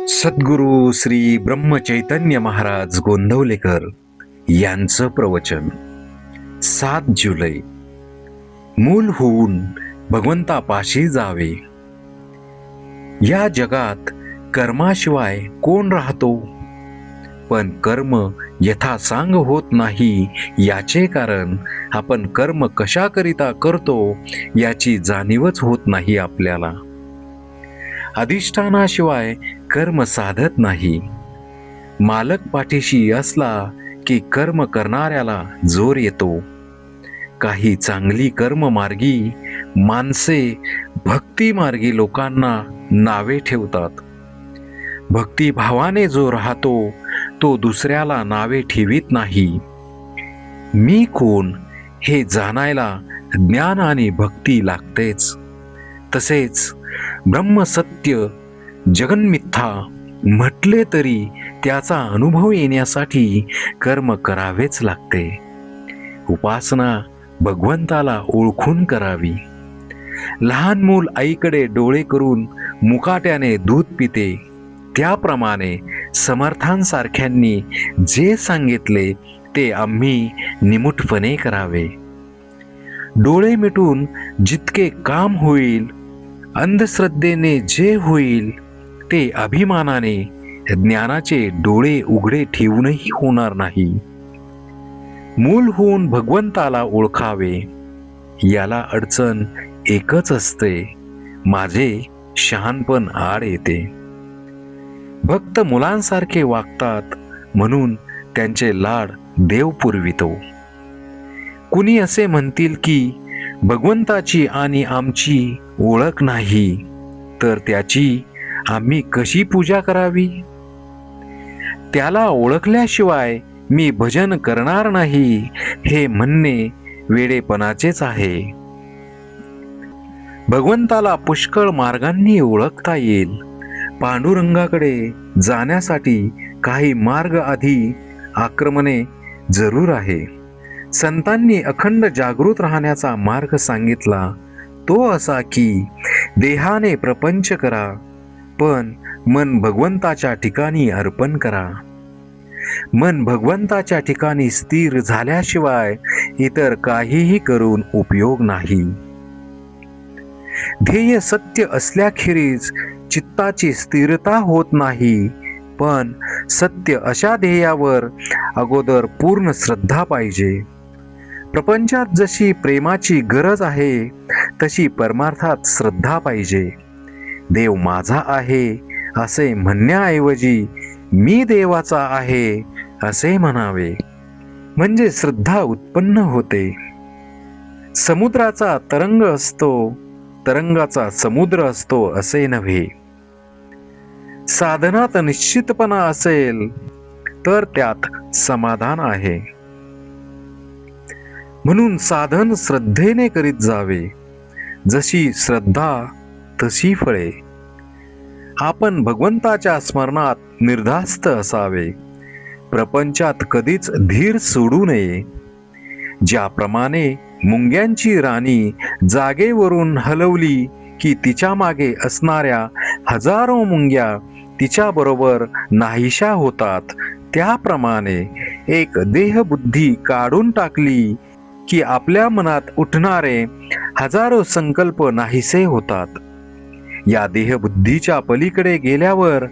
सद्गुरू श्री ब्रह्मचैतन्य महाराज गोंदवलेकर यांचं प्रवचन 7 जुलै. मूल होऊन भगवंतापाशी जावे. या जगात कर्माशिवाय कोण राहतो? पण कर्म यथासांग होत नाही. याचे कारण आपण कर्म कशाकरिता करतो याची जाणीवच होत नाही आपल्याला. अधिष्ठानाशिवाय कर्म साधत नाही. मालक पाठीशी असला की कर्म करणाऱ्याला जोर येतो. काही चांगली कर्ममार्गी माणसे भक्तिमार्गी लोकांना नावे ठेवतात. भक्तिभावाने जो राहतो तो दुसऱ्याला नावे ठेवीत नाही. मी कोण हे जाणायला ज्ञान आणि भक्ती लागतेच. तसेच ब्रह्मसत्य जगन्मिथ्या म्हटले तरी त्याचा अनुभव येण्यासाठी कर्म करावेच लागते. उपासना भगवंताला ओळखून करावी. लहान मूल आईकडे डोळे करून मुकाट्याने दूध पिते, त्याप्रमाणे समर्थांसारख्यांनी जे सांगितले ते आम्ही निमूटपणे करावे. डोळे मिटून जितके काम होईल, अंधश्रद्धेने जे होईल ते अभिमानाने ज्ञानाचे डोळे उघडे ठेवूनही होणार नाही. मूल होऊन भगवंताला ओळखावे. याला अडचण एकच असते, माझे शहाणपण आड येते. भक्त मुलांसारखे वागतात म्हणून त्यांचे लाड देव पुरवितो. कुणी असे म्हणतील की भगवंताची आणि आमची ओळख नाही, तर त्याची आम्ही कशी पूजा करावी? त्याला ओळखल्याशिवाय मी भजन करणार नाही हे म्हणणे वेडेपणाचेच आहे. भगवंताला पुष्कळ मार्गांनी ओळखता येईल. पांडुरंगाकडे जाण्यासाठी काही मार्ग आधी आक्रमणे जरूर आहे. संतांनी अखंड जागृत राहण्याचा मार्ग सांगितला, तो असा की देहाने प्रपंच करा, पण मन भगवंताच्या ठिकाणी अर्पण करा. मन भगवंताच्या ठिकाणी स्थिर झाल्याशिवाय इतर काहीही करून उपयोग नाही. ध्येय सत्य असल्याखेरीज चित्ताची स्थिरता होत नाही. पण सत्य अशा ध्येयावर अगोदर पूर्ण श्रद्धा पाहिजे. प्रपंचात जशी प्रेमाची गरज आहे तशी परमार्थात श्रद्धा पाहिजे. देव माझा आहे असे म्हणण्याऐवजी मी देवाचा आहे असे म्हणावे, म्हणजे श्रद्धा उत्पन्न होते. समुद्राचा तरंग असतो, तरंगाचा समुद्र असतो असे नव्हे. साधनात निश्चितपणा असेल तर त्यात समाधान आहे. म्हणून साधन श्रद्धेने करीत जावे. जशी श्रद्धा तशी फळे. आपण भगवंताच्या स्मरणात निर्धास्त असावे. प्रपंचात कधीच धीर सोडू नये. ज्याप्रमाणे मुंग्यांची राणी जागेवरून हलवली की तिच्या मागे असणाऱ्या हजारो मुंग्या तिच्याबरोबर नाहीशा होतात, त्याप्रमाणे एक देहबुद्धी काढून टाकली की आपल्या मनात उठणारे हजारो संकल्प नाहीसे होतात. या देहबुद्धीच्या पलीकडे गेल्यावर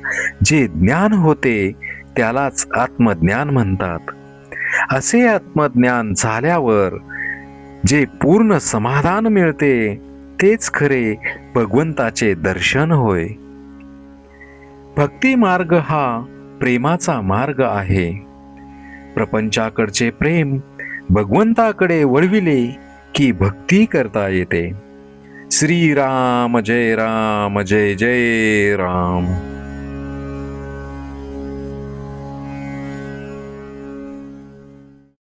जे ज्ञान होते त्यालाच आत्मज्ञान म्हणतात. असे आत्मज्ञान झाल्यावर जे पूर्ण समाधान मिळते तेच खरे भगवंताचे दर्शन होय. भक्ती मार्ग हा प्रेमाचा मार्ग आहे. प्रपंचाकडचे प्रेम भगवंताकडे वळविले की भक्ती करता येते. श्रीराम जय राम, जय जय राम.